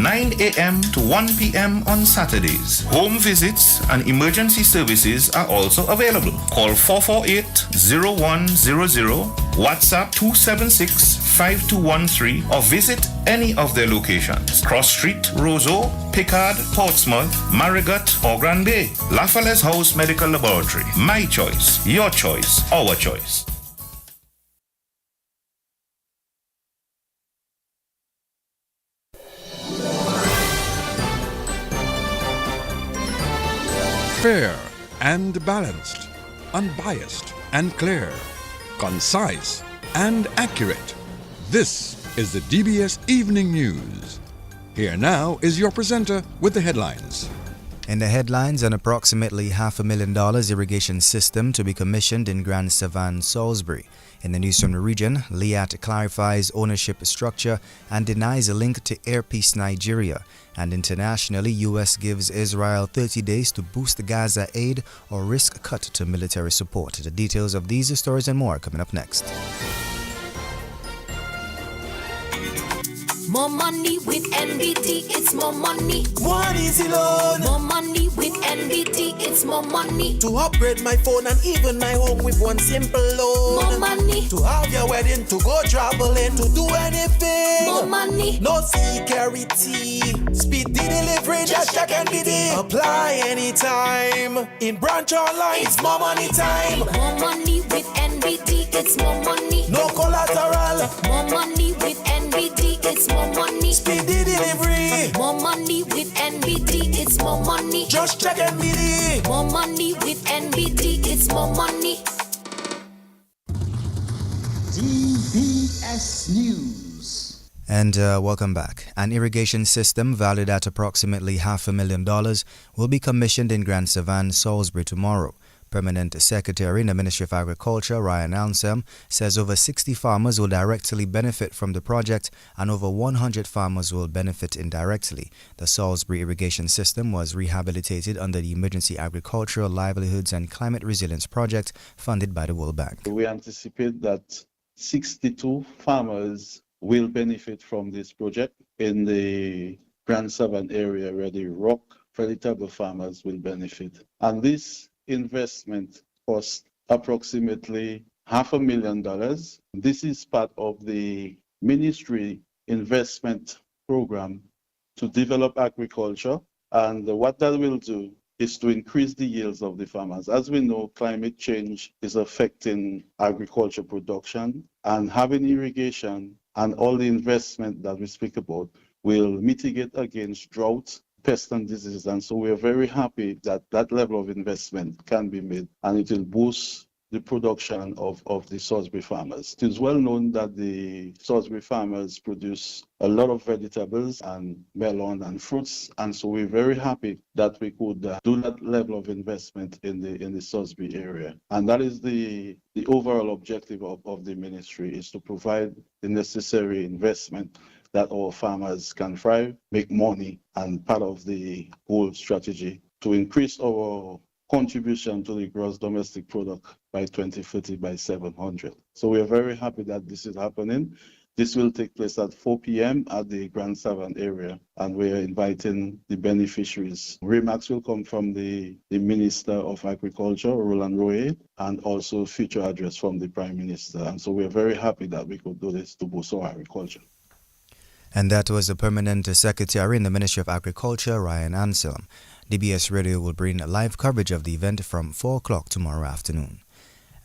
9 a.m. to 1 p.m. on Saturdays. Home visits and emergency services are also available. Call 448-0100, WhatsApp 276-5213 or visit any of their locations. Cross Street, Roseau, Pickard, Portsmouth, Marigot or Grand Bay. Lafayette House Medical Laboratory. My choice, your choice, our choice. Fair and balanced, unbiased and clear, concise and accurate. This is the DBS Evening News. Here now is your presenter with the headlines. In the headlines, an approximately $500,000 irrigation system to be commissioned in Grand Savan, Salisbury. In the news from the region, Liat clarifies ownership structure and denies a link to Air Peace Nigeria. And internationally, U.S. gives Israel 30 days to boost Gaza aid or risk cut to military support. The details of these stories and more coming up next. More money with NBT, it's more money. One easy loan. More money with NBT, it's more money. To upgrade my phone and even my home with one simple loan. More money. To have your wedding, to go traveling, to do anything. More money. No security. Speed delivery, just check NBT. Apply anytime. In branch online, it's more money time. More money with NBT, it's more money. No collateral. More money with NBT, it's more money. Speedy delivery. More money with NBT, it's more money. Just check NBT. More money with NBT, it's more money. DBS News. And welcome back. An irrigation system valued at approximately $500,000 will be commissioned in Grand Savan, Salisbury tomorrow. Permanent Secretary in the Ministry of Agriculture, Ryan Anselm, says over 60 farmers will directly benefit from the project and over 100 farmers will benefit indirectly. The Salisbury irrigation system was rehabilitated under the Emergency Agricultural Livelihoods and Climate Resilience Project funded by the World Bank. We anticipate that 62 farmers will benefit from this project in the Grand Savan area where the rock vegetable farmers will benefit. And this investment cost approximately $500,000. This is part of the ministry investment program to develop agriculture. And what that will do is to increase the yields of the farmers. As we know, climate change is affecting agriculture production, and having irrigation and all the investment that we speak about will mitigate against drought, pests and diseases. And so we are very happy that that level of investment can be made, and it will boost the production of the Salisbury farmers. It is well known that the Salisbury farmers produce a lot of vegetables and melon and fruits, and so we're very happy that we could do that level of investment in the Salisbury area. And that is the overall objective of the ministry, is to provide the necessary investment that our farmers can thrive, make money, and part of the whole strategy to increase our contribution to the gross domestic product by 2030 by 700. So we are very happy that this is happening. This will take place at 4 p.m. at the Grand Savan area, and we are inviting the beneficiaries. Remarks will come from the Minister of Agriculture, Roland Roye, and also future address from the Prime Minister. And so we are very happy that we could do this to boost our agriculture. And that was the Permanent Secretary in the Ministry of Agriculture, Ryan Anselm. DBS Radio will bring live coverage of the event from 4 o'clock tomorrow afternoon.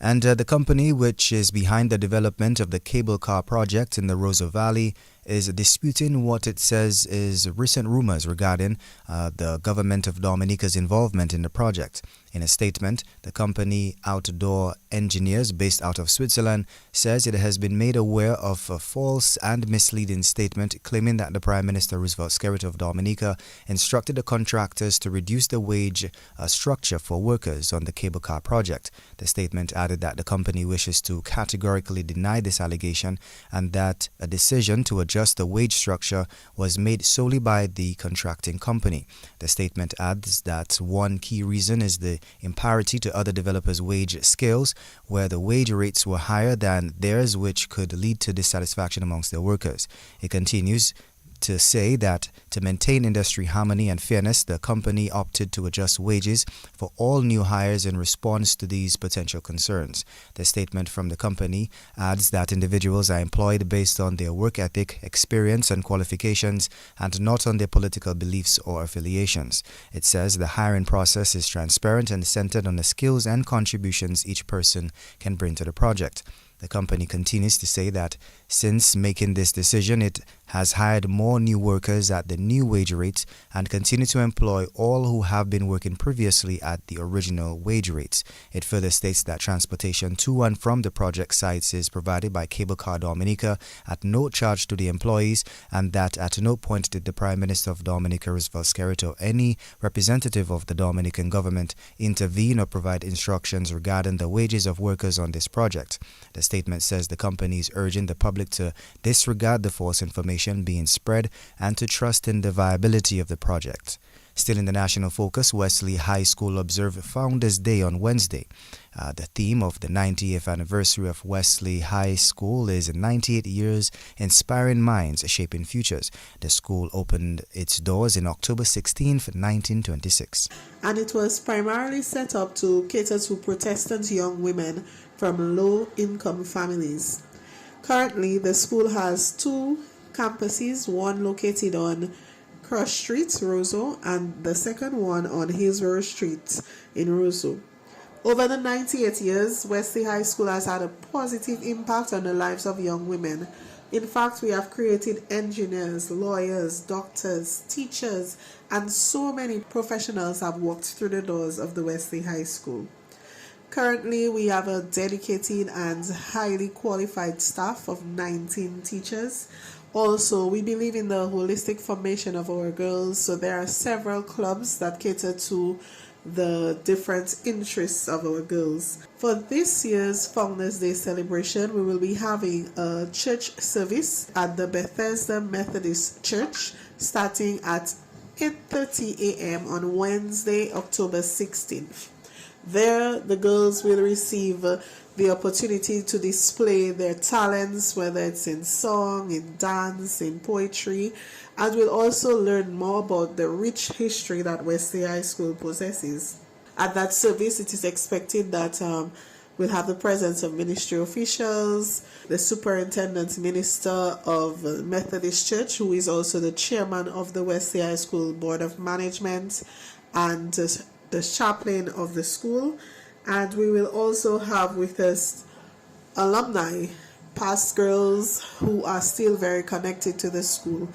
And the company which is behind the development of the cable car project in the Roseau Valley is disputing what it says is recent rumors regarding the government of Dominica's involvement in the project. In a statement, the company Outdoor Engineers, based out of Switzerland, says it has been made aware of a false and misleading statement claiming that the Prime Minister Roosevelt Skerrit of Dominica instructed the contractors to reduce the wage structure for workers on the cable car project. The statement added that the company wishes to categorically deny this allegation and that a decision to adjust the wage structure was made solely by the contracting company. The statement adds that one key reason is the imparity to other developers' wage scales, where the wage rates were higher than theirs, which could lead to dissatisfaction amongst their workers. It continues to say that to maintain industry harmony and fairness, the company opted to adjust wages for all new hires in response to these potential concerns. The statement from the company adds that individuals are employed based on their work ethic, experience, and qualifications, and not on their political beliefs or affiliations. It says the hiring process is transparent and centered on the skills and contributions each person can bring to the project. The company continues to say that since making this decision, it has hired more new workers at the new wage rates and continue to employ all who have been working previously at the original wage rates. It further states that transportation to and from the project sites is provided by Cable Car Dominica at no charge to the employees, and that at no point did the Prime Minister of Dominica, Roosevelt Skerrit, or any representative of the Dominican government intervene or provide instructions regarding the wages of workers on this project. The statement says the company is urging the public to disregard the false information being spread and to trust in the viability of the project. Still in the national focus, Wesley High School observed Founders Day on Wednesday. The theme of the 90th anniversary of Wesley High School is 98 years, inspiring minds, shaping futures. The school opened its doors in October 16, 1926. And it was primarily set up to cater to Protestant young women from low-income families. Currently, the school has two campuses, one located on Cross Street, Roseau, and the second one on Hillsborough Street in Roseau. Over the 98 years, Wesley High School has had a positive impact on the lives of young women. In fact, we have created engineers, lawyers, doctors, teachers, and so many professionals have walked through the doors of the Wesley High School. Currently, we have a dedicated and highly qualified staff of 19 teachers. Also, we believe in the holistic formation of our girls, so there are several clubs that cater to the different interests of our girls. For this year's Founders Day celebration, we will be having a church service at the Bethesda Methodist Church starting at 8:30 a.m. on Wednesday, October 16th. There, the girls will receive the opportunity to display their talents, whether it's in song, in dance, in poetry, and will also learn more about the rich history that Wesley High School possesses. At that service, it is expected that we'll have the presence of ministry officials, the superintendent minister of Methodist Church, who is also the chairman of the Wesley High School Board of Management, and the chaplain of the school. And we will also have with us alumni, past girls who are still very connected to the school.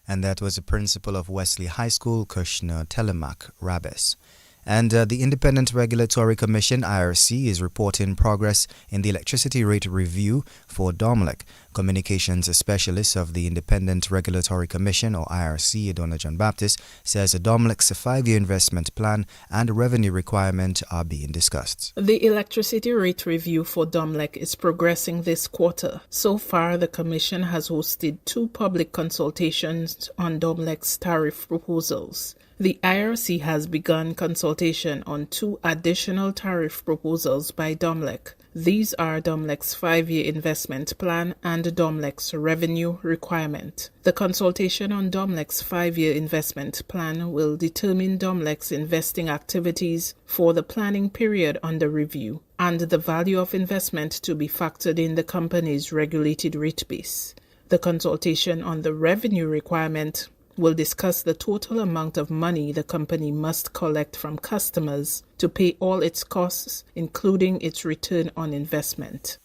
And that was the principal of Wesley High School, Kushner Telemak Rabes. And the Independent Regulatory Commission, IRC, is reporting progress in the electricity rate review for Domlec. Communications specialist of the Independent Regulatory Commission, or IRC, Donna John Baptist, says Domlec's 5-year investment plan and revenue requirement are being discussed. The electricity rate review for Domlec is progressing this quarter. So far, the Commission has hosted 2 public consultations on Domlec's tariff proposals. The IRC has begun consultation on 2 additional tariff proposals by Domlec. These are Domlec's 5-year investment plan and Domlec's revenue requirement. The consultation on Domlec's 5-year investment plan will determine Domlec's investing activities for the planning period under review and the value of investment to be factored in the company's regulated rate base. The consultation on the revenue requirement will discuss the total amount of money the company must collect from customers to pay all its costs, including its return on investment.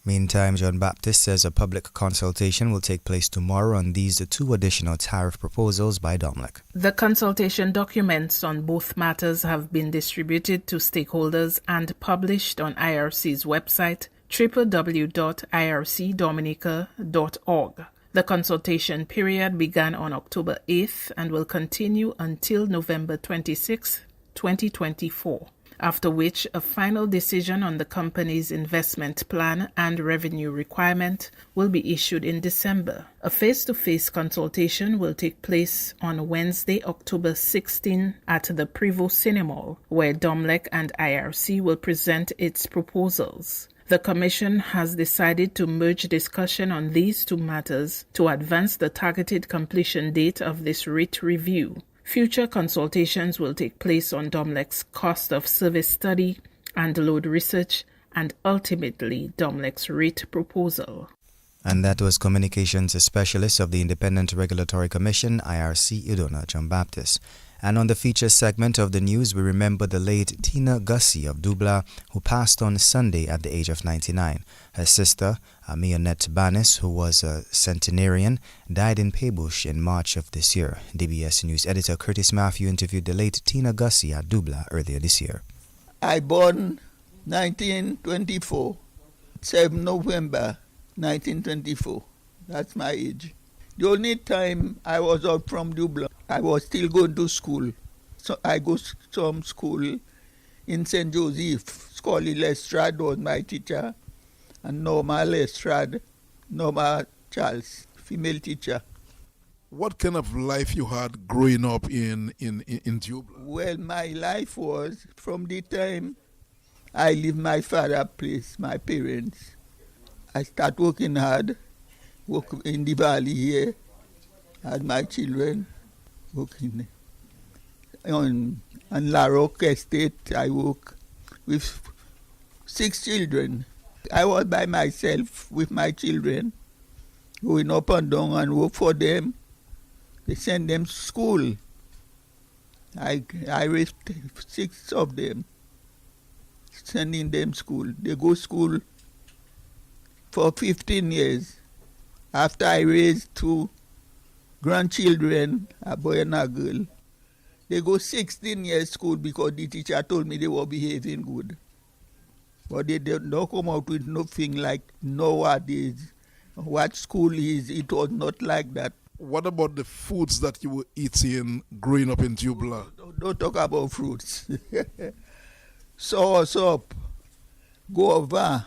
Meantime, John Baptist says a public consultation will take place tomorrow on these 2 additional tariff proposals by Domlec. The consultation documents on both matters have been distributed to stakeholders and published on IRC's website, www.ircdominica.org. The consultation period began on October 8th and will continue until November 26, 2024, after which a final decision on the company's investment plan and revenue requirement will be issued in December. A face-to-face consultation will take place on Wednesday, October 16 at the Prevost Cinemal, where Domlec and IRC will present its proposals. The Commission has decided to merge discussion on these two matters to advance the targeted completion date of this rate review. Future consultations will take place on DOMLEC's cost of service study and load research and ultimately DOMLEC's rate proposal. And that was Communications Specialist of the Independent Regulatory Commission, IRC, Idona John Baptist. And on the feature segment of the news, we remember the late Tina Gussie of Dubla, who passed on Sunday at the age of 99. Her sister, Amionette Banis, who was a centenarian, died in Paybush in March of this year. DBS News editor Curtis Matthew interviewed the late Tina Gussie at Dubla earlier this year. I born 1924, 7 November 1924. That's my age. The only time I was out from Dubla, I was still going to school. So I go to some school in St. Joseph. Scully Lestrade was my teacher, and Norma Lestrade, Norma Charles, female teacher. What kind of life you had growing up in Dubla? Well, my life was from the time I leave my father's place, my parents. I start working hard, work in the valley here, had my children working on La Roque Estate. I work with 6 children. I was by myself with my children, going up and down and work for them. They send them to school. I raised 6 of them, sending them school. They go school for 15 years. After I raised 2 grandchildren, a boy and a girl, they go 16 years school because the teacher told me they were behaving good. But they did not come out with nothing like nowadays. What school is, it was not like that. What about the foods that you were eating growing up in Dubla? Don't talk about fruits. Soursop, guava,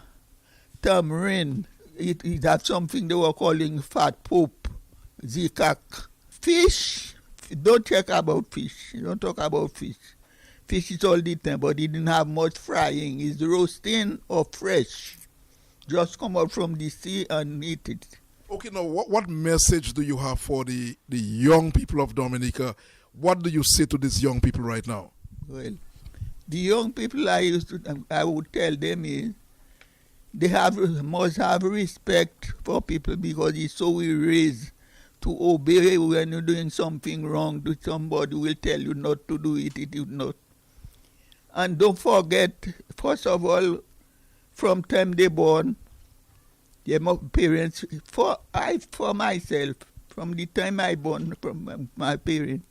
tamarind. It had something they were calling fat poop, zikak. Fish, don't talk about fish. Don't talk about fish. Fish is all the time, but it didn't have much frying. It's roasting or fresh. Just come out from the sea and eat it. Okay, now what message do you have for the young people of Dominica? What do you say to these young people right now? Well, the young people I would tell them is they must have respect for people because it's so we raised to obey when you're doing something wrong to somebody will tell you not to do it, it is not. And don't forget, first of all, from time they born, their parents, for myself, from the time I born from my parents,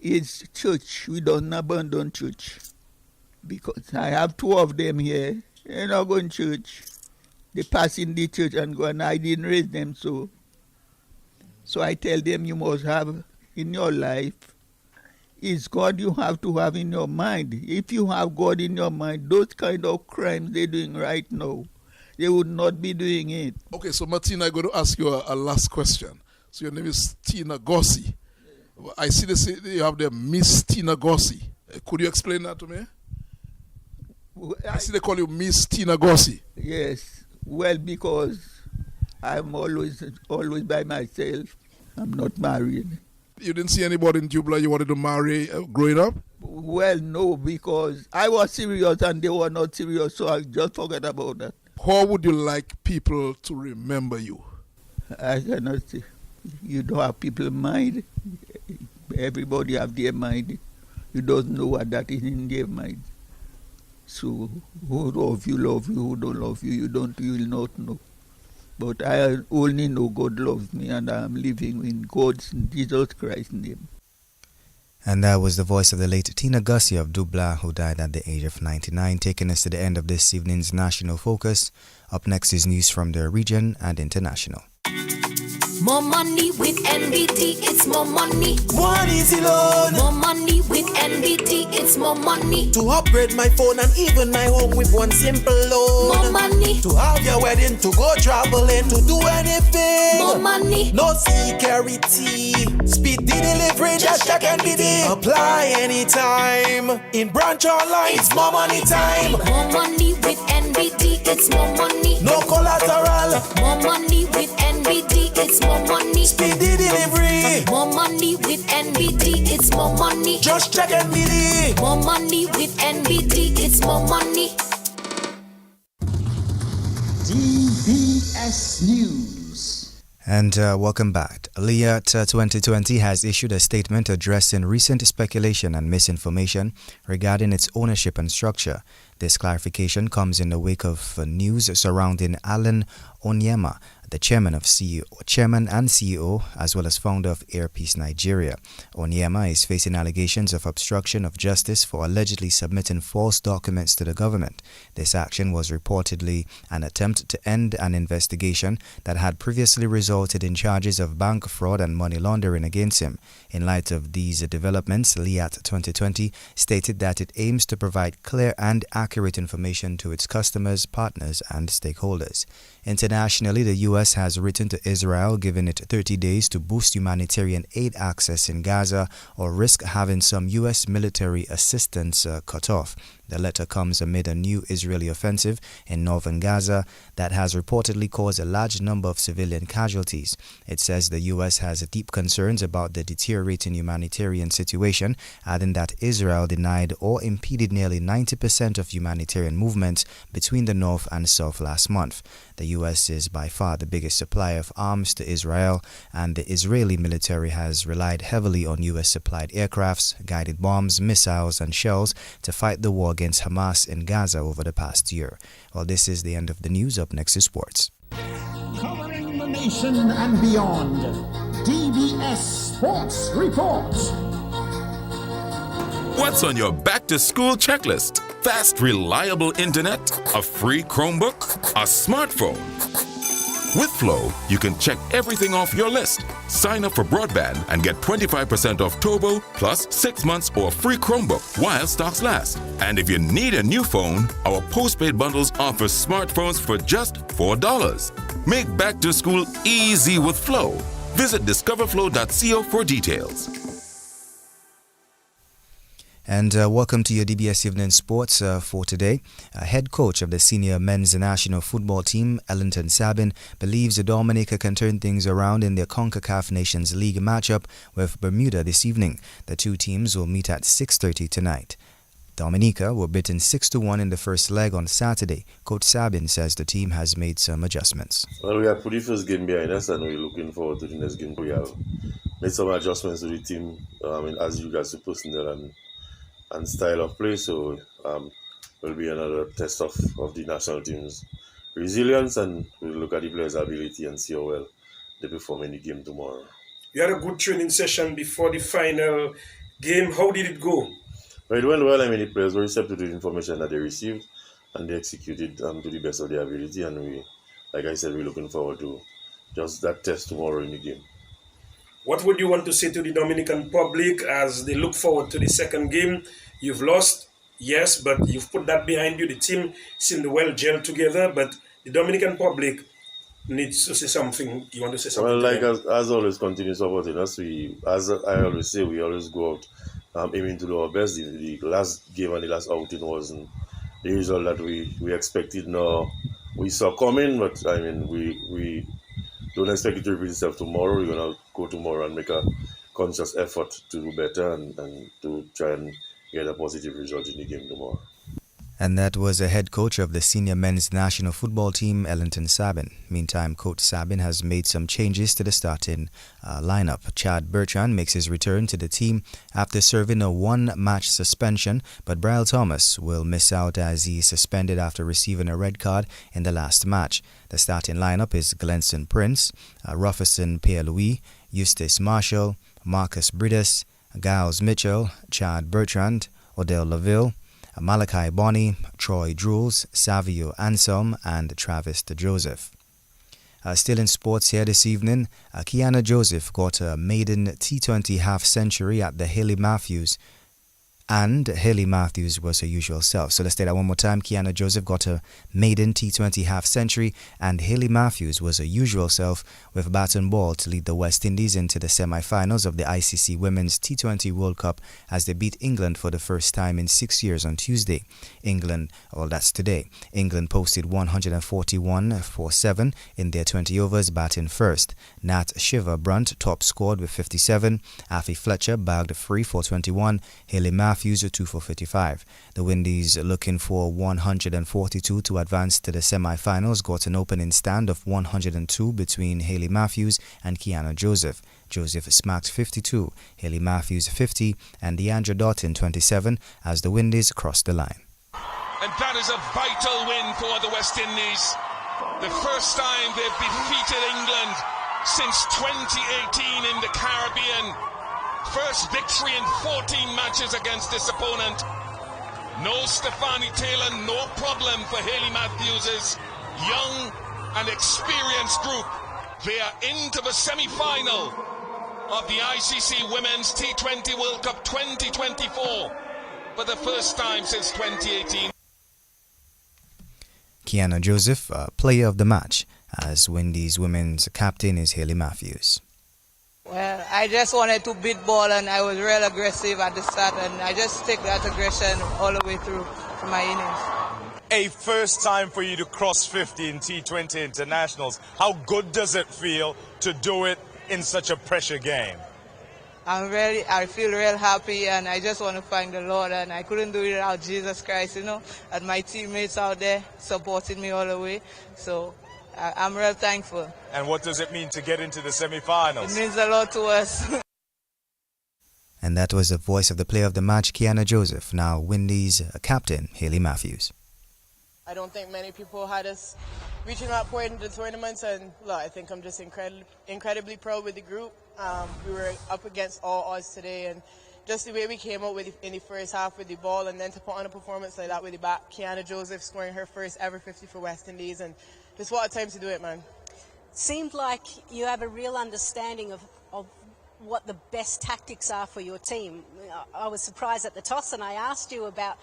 is church. We don't abandon church. Because I have 2 of them here. They're not going to church. They pass in the church and go, and I didn't raise them so. So I tell them you must have in your life is God you have to have in your mind. If you have God in your mind, those kind of crimes they're doing right now, they would not be doing it. Okay, so Martina, I'm going to ask you a last question. So your name is Tina Gussie. I see they say you have the Miss Tina Gussie. Could you explain that to me? I see they call you Miss Tina Gussie. Yes. Well, because I'm always by myself. I'm not married. You didn't see anybody in Dubla you wanted to marry growing up? Well, no, because I was serious and they were not serious, so I just forgot about that. How would you like people to remember you? I cannot say. You don't have people's mind. Everybody have their mind. You don't know what that is in their mind. So who love you, who don't love you, you will not know. But I only know God loves me and I am living in God's, Jesus Christ's name. And that was the voice of the late Tina Gussie of Dubla, who died at the age of 99, taking us to the end of this evening's National Focus. Up next is news from the region and international. More money with NBT, it's more money. One easy loan. More money with NBT, it's more money. To upgrade my phone and even my home with one simple loan. More money. To have your wedding, to go traveling, to do anything. More money. No security. Speedy delivery, just check NBT. Apply anytime. In branch online, it's more money time. More money with NBT, it's more money. No collateral. More money with NBT, it's more money. Speedy delivery. More money with NBT, it's more money. Just check NBT. More money with NBT, it's more money. DBS News. And welcome back. Liat 2020 has issued a statement addressing recent speculation and misinformation regarding its ownership and structure. This clarification comes in the wake of news surrounding Alan Onyema, the chairman and CEO, as well as founder of Airpeace Nigeria. Onyema is facing allegations of obstruction of justice for allegedly submitting false documents to the government. This action was reportedly an attempt to end an investigation that had previously resulted in charges of bank fraud and money laundering against him. In light of these developments, Liat 2020 stated that it aims to provide clear and accurate information to its customers, partners, and stakeholders. Internationally, the U.S. has written to Israel, giving it 30 days to boost humanitarian aid access in Gaza or risk having some U.S. military assistance cut off. The letter comes amid a new Israeli offensive in northern Gaza that has reportedly caused a large number of civilian casualties. It says the U.S. has deep concerns about the deteriorating humanitarian situation, adding that Israel denied or impeded nearly 90% of humanitarian movements between the north and south last month. The U.S. is by far the biggest supplier of arms to Israel, and the Israeli military has relied heavily on U.S.-supplied aircrafts, guided bombs, missiles, and shells to fight the war against Hamas in Gaza over the past year. Well, this is the end of the news. Up next is sports. Covering the nation and beyond, DBS Sports Report. What's on your back-to-school checklist? Fast, reliable internet, a free Chromebook, a smartphone. With Flow, you can check everything off your list. Sign up for broadband and get 25% off Turbo plus 6 months or free Chromebook while stocks last. And if you need a new phone, our postpaid bundles offer smartphones for just $4. Make back to school easy with Flow. Visit discoverflow.co for details. And welcome to your DBS Evening Sports for today. Head coach of the senior men's national football team, Ellington Sabin, believes Dominica can turn things around in their CONCACAF Nations League matchup with Bermuda this evening. The two teams will meet at 6:30 tonight. Dominica were beaten 6-1 in the first leg on Saturday. Coach Sabin says the team has made some adjustments. Well, we have put the first game behind us and we're looking forward to the next game. We have made some adjustments to the team as regards to personnel and style of play, so will be another test of the national team's resilience, and we'll look at the players' ability and see how well they perform in the game tomorrow. You had a good training session before the final game. How did it go? Well, it went well. I mean, the players were receptive to the information that they received and they executed to the best of their ability, and we, like I said, we're looking forward to just that test tomorrow in the game. What would you want to say to the Dominican public as they look forward to the second game? You've lost, yes, but you've put that behind you. The team seemed well gelled together, but the Dominican public needs to say something. You want to say something? Well, like as always, continue supporting us. As I always say, we always go out aiming to do our best. The last game and the last outing wasn't the result that we expected, nor we saw coming, but I mean, we don't expect it to repeat itself tomorrow. We're going to go tomorrow and make a conscious effort to do better and to try and get a positive result in the game tomorrow. And that was the head coach of the senior men's national football team, Ellington Sabin. Meantime, Coach Sabin has made some changes to the starting lineup. Chad Bertrand makes his return to the team after serving a one-match suspension, but Brian Thomas will miss out as he is suspended after receiving a red card in the last match. The starting lineup is Glenson Prince, Rufferson Pierre-Louis, Eustace Marshall, Marcus Bridas, Giles Mitchell, Chad Bertrand, Odell Laville, Malachi Bonney, Troy Drules, Savio Anselm, and Travis de Joseph. Still in sports here this evening, Kiana Joseph got a maiden T20 half-century at the Haley Matthews, and Haley Matthews was her usual self. So let's say that one more time. Kiana Joseph got a maiden T20 half-century, and Haley Matthews was her usual self with bat and ball to lead the West Indies into the semi-finals of the ICC Women's T20 World Cup as they beat England for the first time in 6 years on Tuesday. That's today. England posted 141 for 7 in their 20 overs, batting first. Nat Shiva Brunt top scored with 57. Afi Fletcher bagged 3 for 21. Haley Matthews 2 for 55. The Windies, looking for 142 to advance to the semi-finals, got an opening stand of 102 between Haley Matthews and Kiana Joseph. Joseph smacked 52, Haley Matthews 50, and Deandra Doughton 27 as the Windies crossed the line. And that is a vital win for the West Indies. The first time they've defeated England since 2018 in the Caribbean. First victory in 14 matches against this opponent. No Stefani Taylor, no problem for Haley Matthews' young and experienced group. They are into the semi-final of the ICC Women's T20 World Cup 2024 for the first time since 2018. Kiana Joseph, player of the match, as Windies women's captain is Haley Matthews. Well, I just wanted to beat ball and I was real aggressive at the start and I just take that aggression all the way through to my innings. A first time for you to cross 50 in T20 internationals. How good does it feel to do it in such a pressure game? I feel real happy and I just want to thank the Lord, and I couldn't do it without Jesus Christ, and my teammates out there supporting me all the way. So I'm real thankful. And what does it mean to get into the semi-finals? It means a lot to us. And that was the voice of the player of the match, Kiana Joseph. Now Windies captain, Haley Matthews. I don't think many people had us reaching that point in the tournaments, and look, I think I'm just incredibly proud with the group. We were up against all odds today, and just the way we came out in the first half with the ball, and then to put on a performance like that with the bat. Kiana Joseph scoring her first ever 50 for West Indies, and just what a time to do it, man. Seemed like you have a real understanding of what the best tactics are for your team. I was surprised at the toss, and I asked you about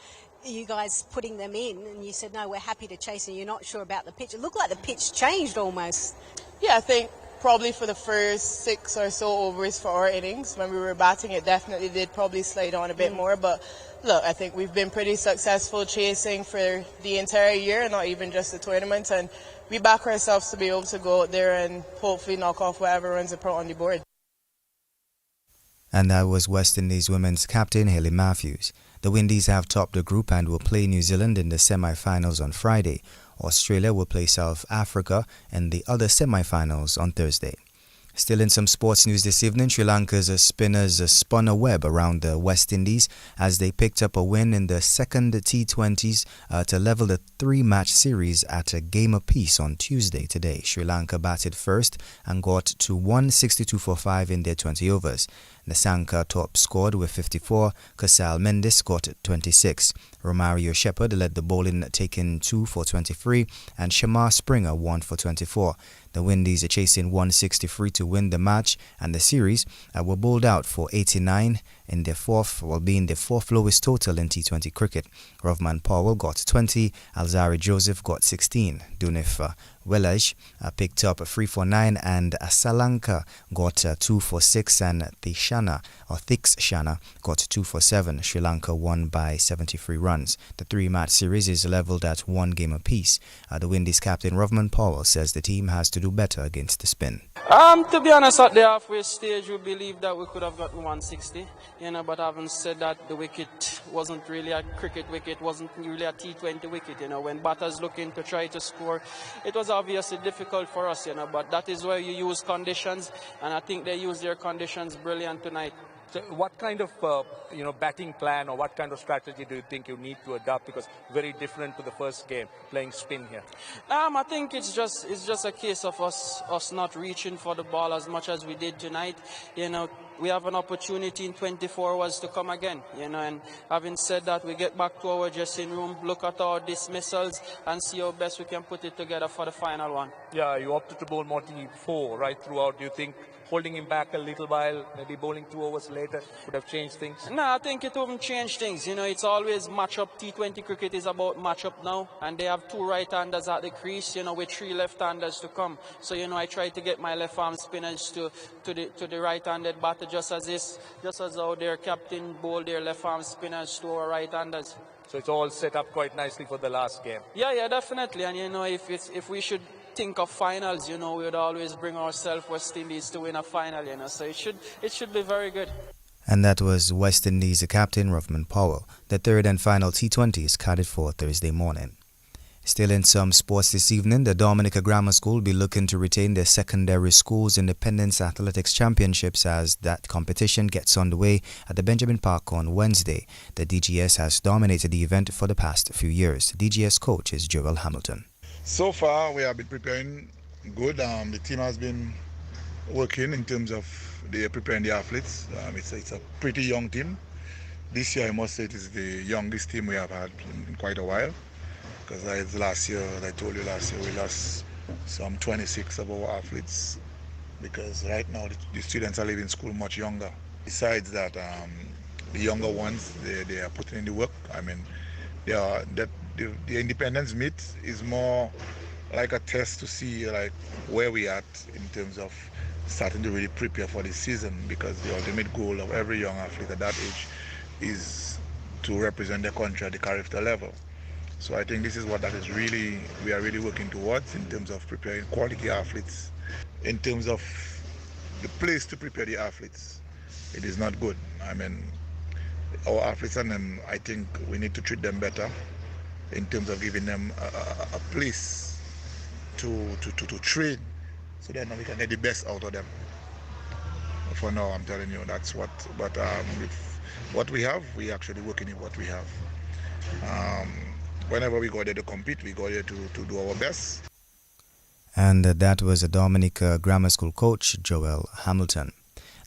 you guys putting them in, and you said, no, we're happy to chase, and you're not sure about the pitch. It looked like the pitch changed almost. Yeah, I think probably for the first 6 or so overs for our innings, when we were batting, it definitely did probably slide on a bit more. But look, I think we've been pretty successful chasing for the entire year, not even just the tournament, and we back ourselves to be able to go out there and hopefully knock off whatever runs are put on the board. And that was West Indies women's captain Haley Matthews. The Windies have topped the group and will play New Zealand in the semi-finals on Friday. Australia will play South Africa in the other semi-finals on Thursday. Still in some sports news this evening, Sri Lanka's spinners spun a web around the West Indies as they picked up a win in the second T20s to level the 3-match series at a game apiece on Tuesday today. Sri Lanka batted first and got to 162 for 5 in their 20 overs. Nasanka top scored with 54, Casal Mendes got 26. Romario Shepherd led the bowling, taking 2 for 23, and Shamar Springer 1 for 24. The Windies are chasing 163 to win the match, and the series were bowled out for 89 in their being the fourth lowest total in T20 cricket. Rovman Powell got 20, Alzari Joseph got 16. Dunif Welaj picked up 3 for 9, and Salanka got 2 for 6, and Thix Shana got 2 for 7. Sri Lanka won by 73 runs. The 3-match series is leveled at 1 game apiece. The Windies captain Rovman Powell says the team has to do better against the spin. To be honest, at the halfway stage, we believe that we could have gotten 160, but having said that, the wicket wasn't really a cricket wicket, wasn't really a T20 wicket, when batters looking to try to score, it was obviously difficult for us, but that is where you use conditions, and I think they used their conditions brilliant tonight. So what kind of batting plan or what kind of strategy do you think you need to adopt, because very different to the first game playing spin here? I think it's just a case of us not reaching for the ball as much as we did tonight. we have an opportunity in 24 hours to come again, and having said that, we get back to our dressing room, look at our dismissals, and see how best we can put it together for the final one. Yeah, you opted to bowl Monty 4 right throughout. Do you think holding him back a little while, maybe bowling 2 overs later, would have changed things? No, I think it wouldn't change things. It's always match-up. T20 cricket is about match-up now, and they have 2 right-handers at the crease, with 3 left-handers to come. So, I try to get my left-arm spinners to the right-handed batter, just as how their captain bowled their left-arm spinners to our right-handers. So it's all set up quite nicely for the last game. Yeah, definitely. And if we should think of finals, we would always bring ourselves West Indies to win a final, So it should be very good. And that was West Indies captain Rovman Powell. The third and final T20 is carried for Thursday morning. Still in some sports this evening, the Dominica Grammar School will be looking to retain their secondary schools Independence Athletics Championships as that competition gets underway at the Benjamin Park on Wednesday. The DGS has dominated the event for the past few years. DGS coach is Joel Hamilton. So far, we have been preparing good. The team has been working in terms of preparing the athletes. It's a pretty young team. This year, I must say, it is the youngest team we have had in quite a while. Because last year, as I told you last year, we lost some 26 of our athletes because right now the students are leaving school much younger. Besides that, the younger ones, they are putting in the work. The Independence Meet is more like a test to see where we are at in terms of starting to really prepare for the season, because the ultimate goal of every young athlete at that age is to represent their country at the character level. So I think this is what we are really working towards in terms of preparing quality athletes. In terms of the place to prepare the athletes, it is not good. Our athletes, and I think we need to treat them better in terms of giving them a place to train, so that we can get the best out of them. For now, I'm telling you, that's what. But with what we have, we actually working in what we have. Whenever we go there to compete, we go there to do our best. And that was a Dominica Grammar School coach, Joel Hamilton.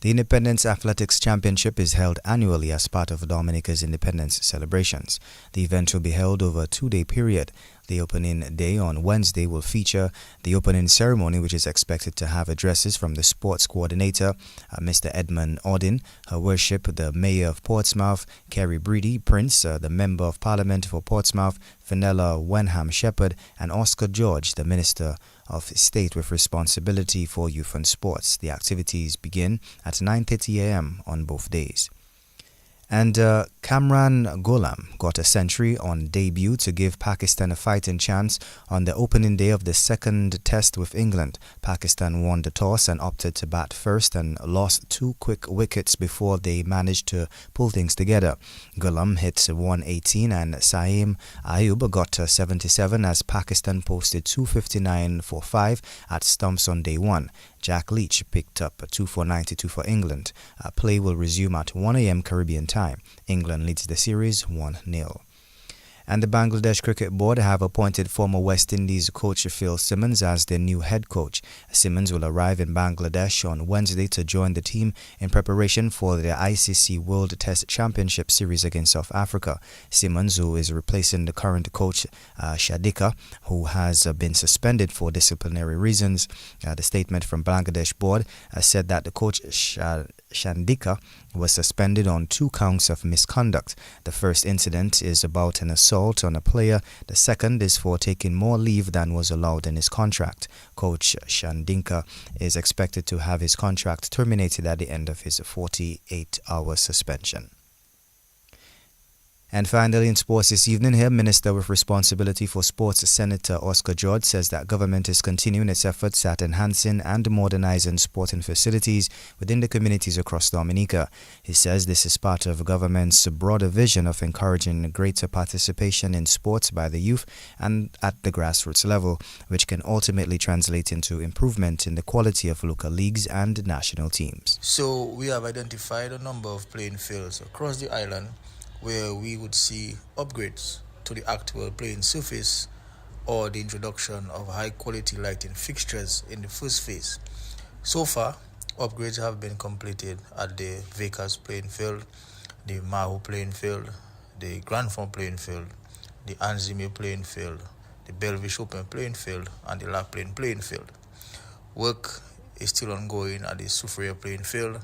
The Independence Athletics Championship is held annually as part of Dominica's independence celebrations. The event will be held over a 2-day period. The opening day on Wednesday will feature the opening ceremony, which is expected to have addresses from the sports coordinator, Mr. Edmund Audin, Her Worship, the Mayor of Portsmouth, Kerry Breedy Prince, the Member of Parliament for Portsmouth, Fenella Wenham Shepherd, and Oscar George, the Minister of State with responsibility for youth and sports. The activities begin at 9:30 a.m. on both days. And Kamran Ghulam got a century on debut to give Pakistan a fighting chance on the opening day of the second test with England. Pakistan won the toss and opted to bat first and lost 2 quick wickets before they managed to pull things together. Ghulam hit 118 and Saeem Ayub got 77 as Pakistan posted 259 for 5 at stumps on day 1. Jack Leach picked up 2 for 92 for England. Play will resume at 1 a.m. Caribbean time. England leads the series 1-0. And the Bangladesh Cricket Board have appointed former West Indies coach Phil Simmons as their new head coach. Simmons will arrive in Bangladesh on Wednesday to join the team in preparation for the ICC World Test Championship Series against South Africa. Simmons, who is replacing the current coach Shadika, who has been suspended for disciplinary reasons. The statement from Bangladesh Board said that the coach Shandika was suspended on 2 counts of misconduct. The first incident is about an assault on a player. The second is for taking more leave than was allowed in his contract. Coach Shandika is expected to have his contract terminated at the end of his 48-hour suspension. And finally, in sports this evening here, Minister with responsibility for sports, Senator Oscar George, says that government is continuing its efforts at enhancing and modernizing sporting facilities within the communities across Dominica. He says this is part of government's broader vision of encouraging greater participation in sports by the youth and at the grassroots level, which can ultimately translate into improvement in the quality of local leagues and national teams. So we have identified a number of playing fields across the island where we would see upgrades to the actual playing surface or the introduction of high-quality lighting fixtures in the first phase. So far, Upgrades have been completed at the Vickers playing field, the Mahu playing field, the Grandfond playing field, the Anzime playing field, the Belvish Open playing field, and the Lac Plain playing field. Work is still ongoing at the Soufriere playing field,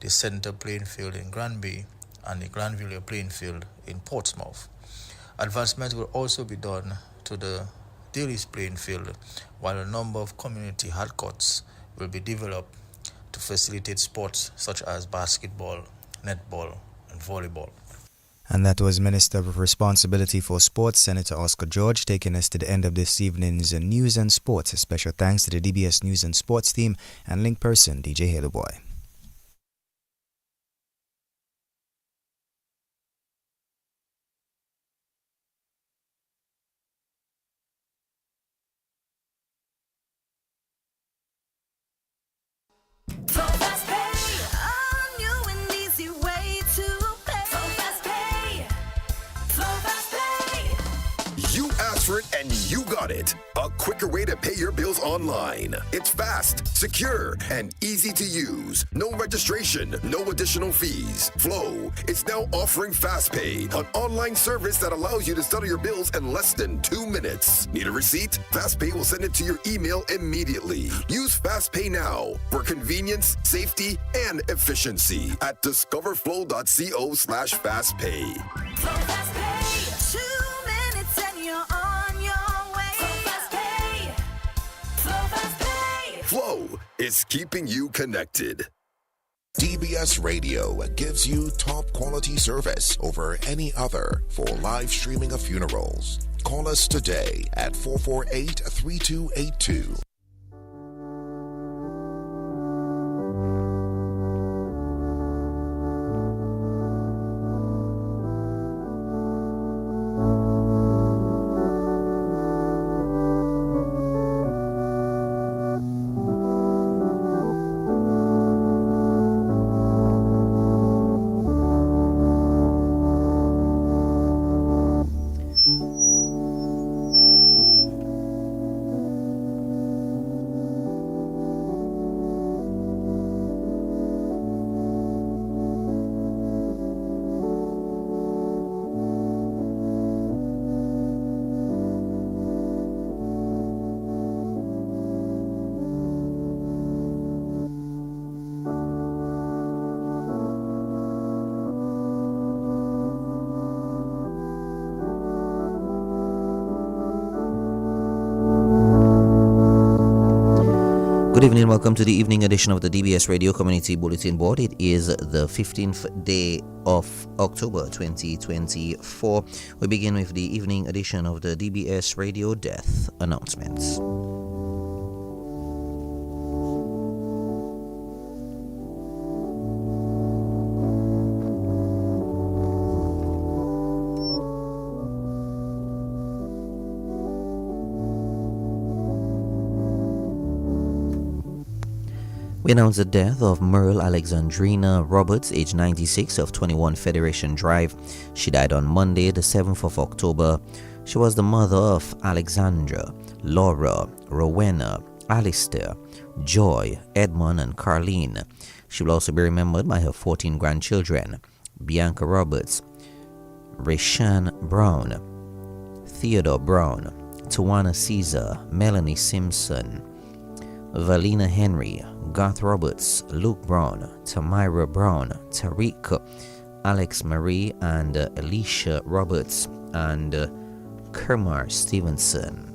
the Centre playing field in Granby, and the Granville playing field in Portsmouth. Advancements will also be done to the Daly's playing field, while a number of community hard courts will be developed to facilitate sports such as basketball, netball, and volleyball. And that was Minister with Responsibility for Sports, Senator Oscar George, taking us to the end of this evening's News and Sports. A special thanks to the DBS News and Sports team and link person, DJ Halo Boy. You asked for it and you got it. A quicker way to pay your bills online. It's fast, secure, and easy to use. No registration, no additional fees. Flow is now offering FastPay, an online service that allows you to settle your bills in less than 2 minutes. Need a receipt? FastPay will send it to your email immediately. Use FastPay now for convenience, safety, and efficiency at discoverflow.co/fastpay. Flow is keeping you connected. DBS Radio gives you top quality service over any other for live streaming of funerals. Call us today at 448-3282. Good evening, welcome to the evening edition of the DBS Radio Community Bulletin Board. It is the 15th day of October 2024. We begin with the evening edition of the DBS Radio Death Announcements. We announce the death of Merle Alexandrina Roberts, age 96, of 21 Federation Drive. She died on Monday, the 7th of October. She was the mother of Alexandra, Laura, Rowena, Alistair, Joy, Edmund, and Carlene. She will also be remembered by her 14 grandchildren: Bianca Roberts, Rashan Brown, Theodore Brown, Tawana Caesar, Melanie Simpson, Valina Henry, Garth Roberts, Luke Brown, Tamira Brown, Tariq, Alex Marie, and Alicia Roberts, and Kermar Stevenson.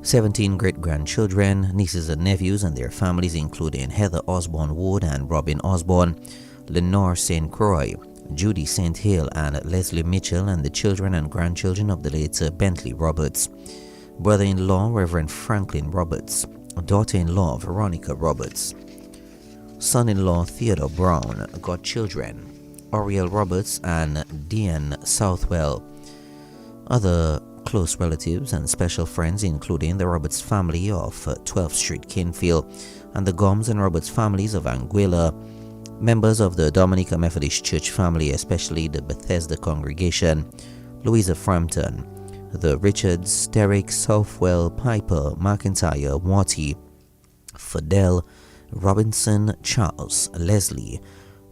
17 great-grandchildren, nieces and nephews and their families, including Heather Osborne Wood and Robin Osborne, Lenore St. Croix, Judy St. Hill, and Leslie Mitchell, and the children and grandchildren of the late Bentley Roberts. Brother-in-law Reverend Franklin Roberts, daughter-in-law Veronica Roberts, son-in-law Theodore Brown, godchildren Oriel Roberts and Dean Southwell. Other close relatives and special friends, including the Roberts family of 12th Street, Kinfield, and the Gomes and Roberts families of Anguilla, members of the Dominica Methodist Church family, especially the Bethesda congregation, Louisa Frampton, the Richards, Derrick, Southwell, Piper, McIntyre, Watty, Fidel, Robinson, Charles, Leslie,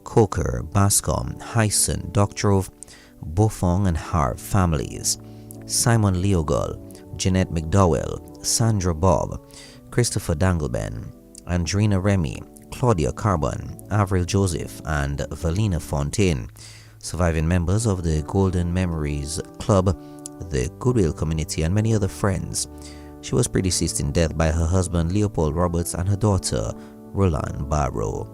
Coker, Bascom, Hyson, Doctrove, Buffon and Harv families, Simon Leogal, Jeanette McDowell, Sandra Bob, Christopher Dangleben, Andrina Remy, Claudia Carbon, Avril Joseph, and Valina Fontaine, surviving members of the Golden Memories Club, the Goodwill Community, and many other friends. She was predeceased in death by her husband Leopold Roberts and her daughter Roland Barrow.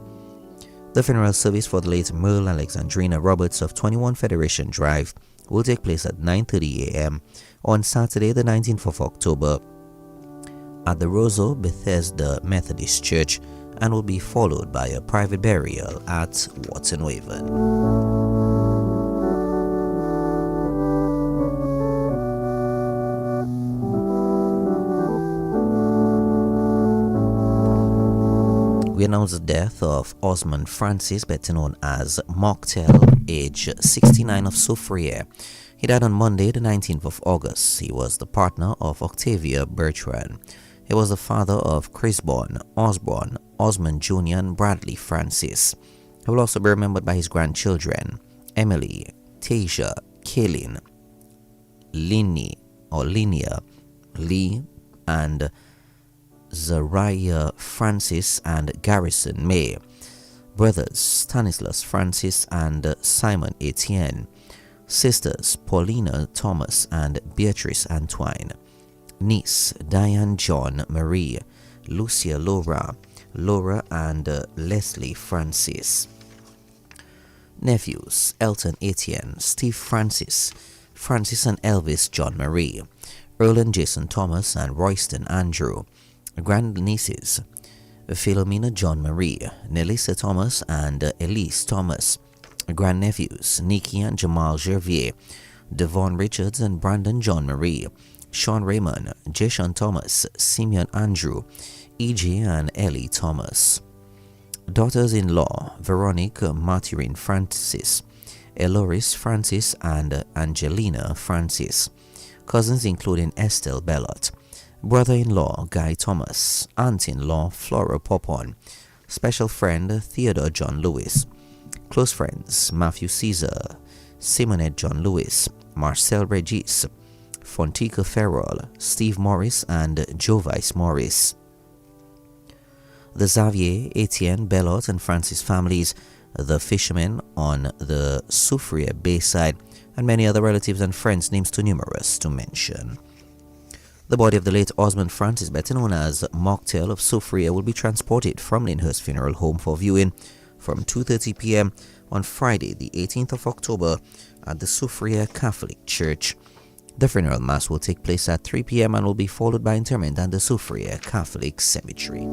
The funeral service for the late Merle Alexandrina Roberts of 21 Federation Drive will take place at 9:30 a.m. on Saturday the 19th of October at the Roseau Bethesda Methodist Church and will be followed by a private burial at Watton Waven. We announce the death of Osmond Francis, better known as Mocktail, age 69 of Soufriere. He died on Monday, the 19th of August. He was the partner of Octavia Bertrand. He was the father of Crisborne, Osborne, Osmond Jr., and Bradley Francis. He will also be remembered by his grandchildren, Emily, Tasia, Kaylin, Linnea, Lee, and Zariah Francis and Garrison May, brothers Stanislas Francis and Simon Etienne, sisters Paulina Thomas and Beatrice Antoine, niece Diane John Marie, Lucia Laura and Leslie Francis, nephews Elton Etienne, Steve Francis and Elvis John Marie, Earl and Jason Thomas and Royston Andrew, grandnieces Philomena John Marie, Nelissa Thomas and Elise Thomas, grandnephews Nikki and Jamal Gervier, Devon Richards and Brandon John Marie, Sean Raymond, Jason Thomas, Simeon Andrew, E.J. and Ellie Thomas. Daughters-in-law Veronique Martyrin Francis, Eloris Francis and Angelina Francis. Cousins including Estelle Bellot. Brother-in-law Guy Thomas, aunt-in-law Flora Popon, special friend Theodore John Lewis, close friends Matthew Caesar, Simonette John Lewis, Marcel Regis, Fontica Ferrol, Steve Morris and Jovice Morris. The Xavier, Etienne, Bellot and Francis families, the fishermen on the Soufriere Bayside, and many other relatives and friends, names too numerous to mention. The body of the late Osmond Francis, better known as Mocktail of Soufriere, will be transported from Lyndhurst Funeral Home for viewing from 2:30 p.m. on Friday, the 18th of October at the Soufriere Catholic Church. The funeral mass will take place at 3 p.m. and will be followed by interment at the Soufriere Catholic Cemetery.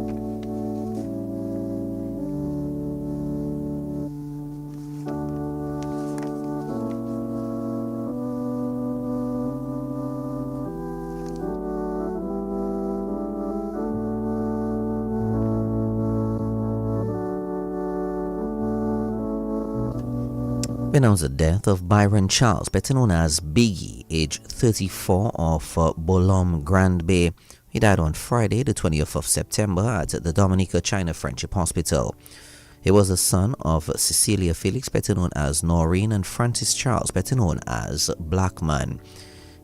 We announce the death of Byron Charles, better known as Biggie, age 34 of Bolom Grand Bay. He died on Friday, the 20th of September at the Dominica China Friendship Hospital. He was the son of Cecilia Felix, better known as Noreen, and Francis Charles, better known as Blackman.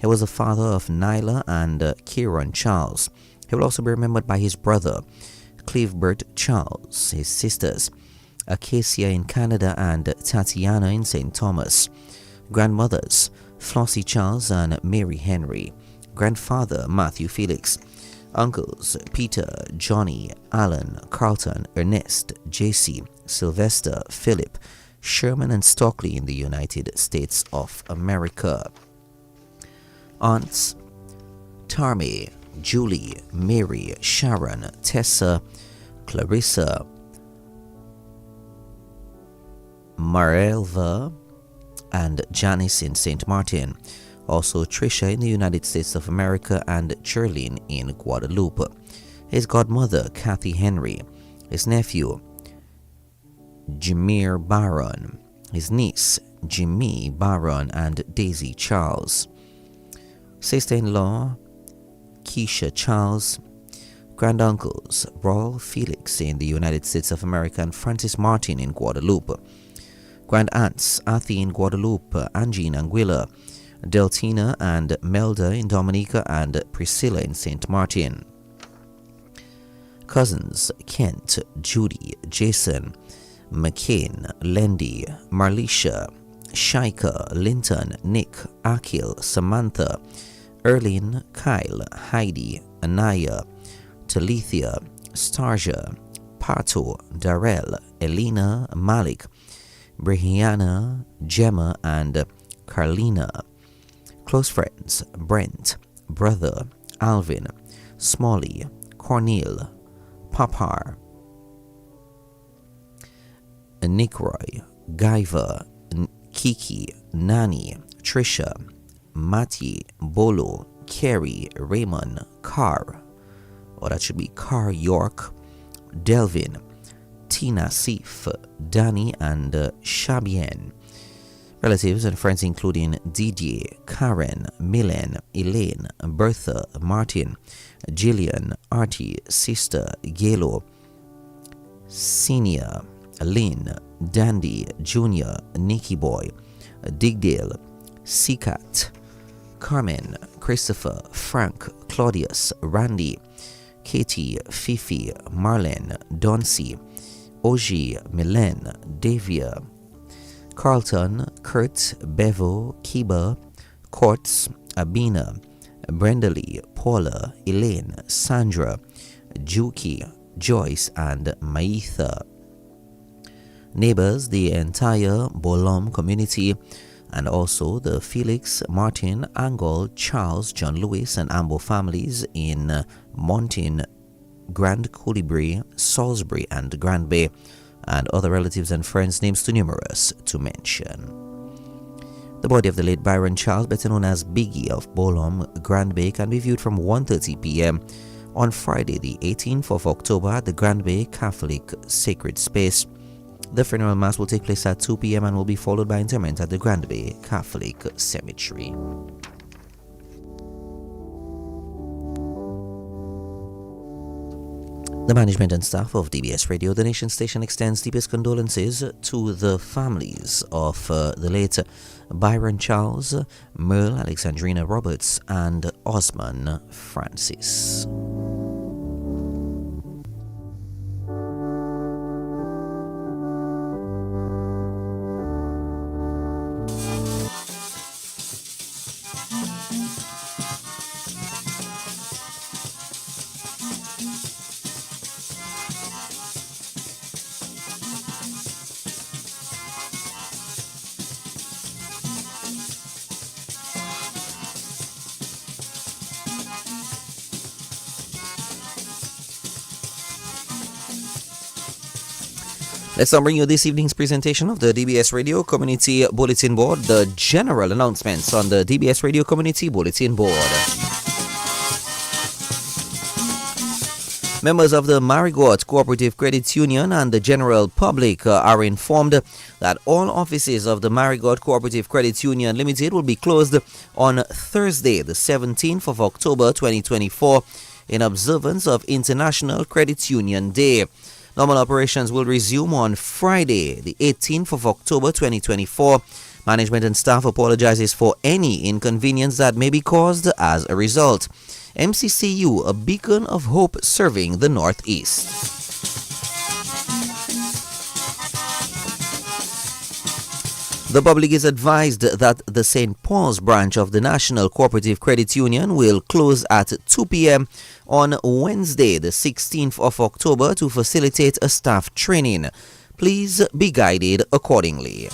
He was the father of Nyla and Kieran Charles. He will also be remembered by his brother, Clevebert Charles, his sisters, Acacia in Canada and Tatiana in St. Thomas, grandmothers Flossie Charles and Mary Henry, grandfather Matthew Felix, uncles Peter, Johnny, Alan, Carlton, Ernest, JC, Sylvester, Philip, Sherman and Stockley in the United States of America. Aunts Tarmy, Julie, Mary, Sharon, Tessa, Clarissa, Marelva and Janice in St. Martin. Also Trisha in the United States of America and Cherlin in Guadeloupe. His godmother Kathy Henry. His nephew Jameer Baron. His niece Jimmy Baron and Daisy Charles. Sister-in-law Keisha Charles. Granduncles Raul Felix in the United States of America and Francis Martin in Guadeloupe. Grandaunts Athie in Guadeloupe, Angie in Anguilla, Deltina and Melda in Dominica, and Priscilla in St. Martin. Cousins Kent, Judy, Jason, McCain, Lendy, Marlisha, Shaika, Linton, Nick, Akil, Samantha, Erlene, Kyle, Heidi, Anaya, Talithia, Starja, Pato, Darrell, Elena, Malik, Brihiana, Gemma, and Carlina. Close friends Brent, Brother, Alvin, Smalley, Cornel, Papar, Nickroy, Guyver, Kiki, Nani, Trisha, Mati, Bolo, Carrie, Raymond, Carr, or that should be Carr York, Delvin, Tina Sif, Danny, and Shabien. Relatives and friends including Didier, Karen, Milan, Elaine, Bertha, Martin, Gillian, Artie, Sister, Gelo, Senior, Lynn, Dandy, Junior, Nicky Boy, Digdale, Seacat, Carmen, Christopher, Frank, Claudius, Randy, Katie, Fifi, Marlene, Doncy, Oji, Milen, Davia, Carlton, Kurt, Bevo, Kiba, Courts, Abina, Brendalee, Paula, Elaine, Sandra, Juki, Joyce, and Maitha. Neighbors, the entire Bolom community, and also the Felix, Martin, Angol, Charles, John Lewis, and Ambo families in Montin, Grand Colibri, Salisbury, and Grand Bay, and other relatives and friends, names too numerous to mention. The body of the late Byron Charles, better known as Biggie of Bolom, Grand Bay, can be viewed from 1:30 p.m. on Friday, the 18th of October at the Grand Bay Catholic Sacred Space. The funeral mass will take place at 2 p.m. and will be followed by interment at the Grand Bay Catholic Cemetery. The management and staff of DBS Radio, the nation station, extends deepest condolences to the families of the late Byron Charles, Merle Alexandrina Roberts, and Osman Francis. Let's now bring you this evening's presentation of the DBS Radio Community Bulletin Board, the general announcements on the DBS Radio Community Bulletin Board. Members of the Marigot Cooperative Credit Union and the general public are informed that all offices of the Marigot Cooperative Credit Union Limited will be closed on Thursday, the 17th of October 2024, in observance of International Credit Union Day. Normal operations will resume on Friday, the 18th of October 2024. Management and staff apologizes for any inconvenience that may be caused as a result. MCCU, a beacon of hope serving the Northeast. The public is advised that the St. Paul's branch of the National Cooperative Credit Union will close at 2 p.m. on Wednesday, the 16th of October, to facilitate a staff training. Please be guided accordingly.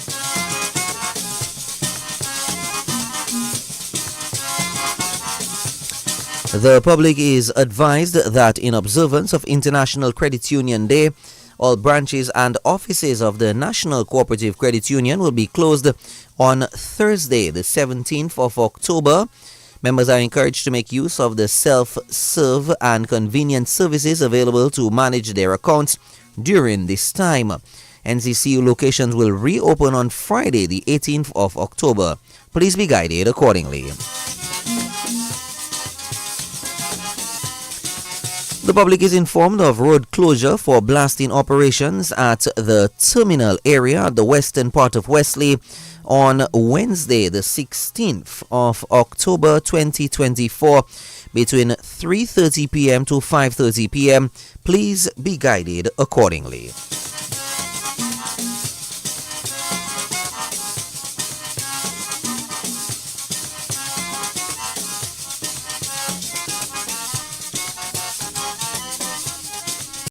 The public is advised that in observance of International Credit Union Day, all branches and offices of the National Cooperative Credit Union will be closed on Thursday, the 17th of October. Members are encouraged to make use of the self-serve and convenient services available to manage their accounts during this time. NCCU locations will reopen on Friday, the 18th of October. Please be guided accordingly. The public is informed of road closure for blasting operations at the terminal area at the western part of Wesley on Wednesday, the 16th of October 2024 between 3:30 p.m. to 5:30 p.m. Please be guided accordingly.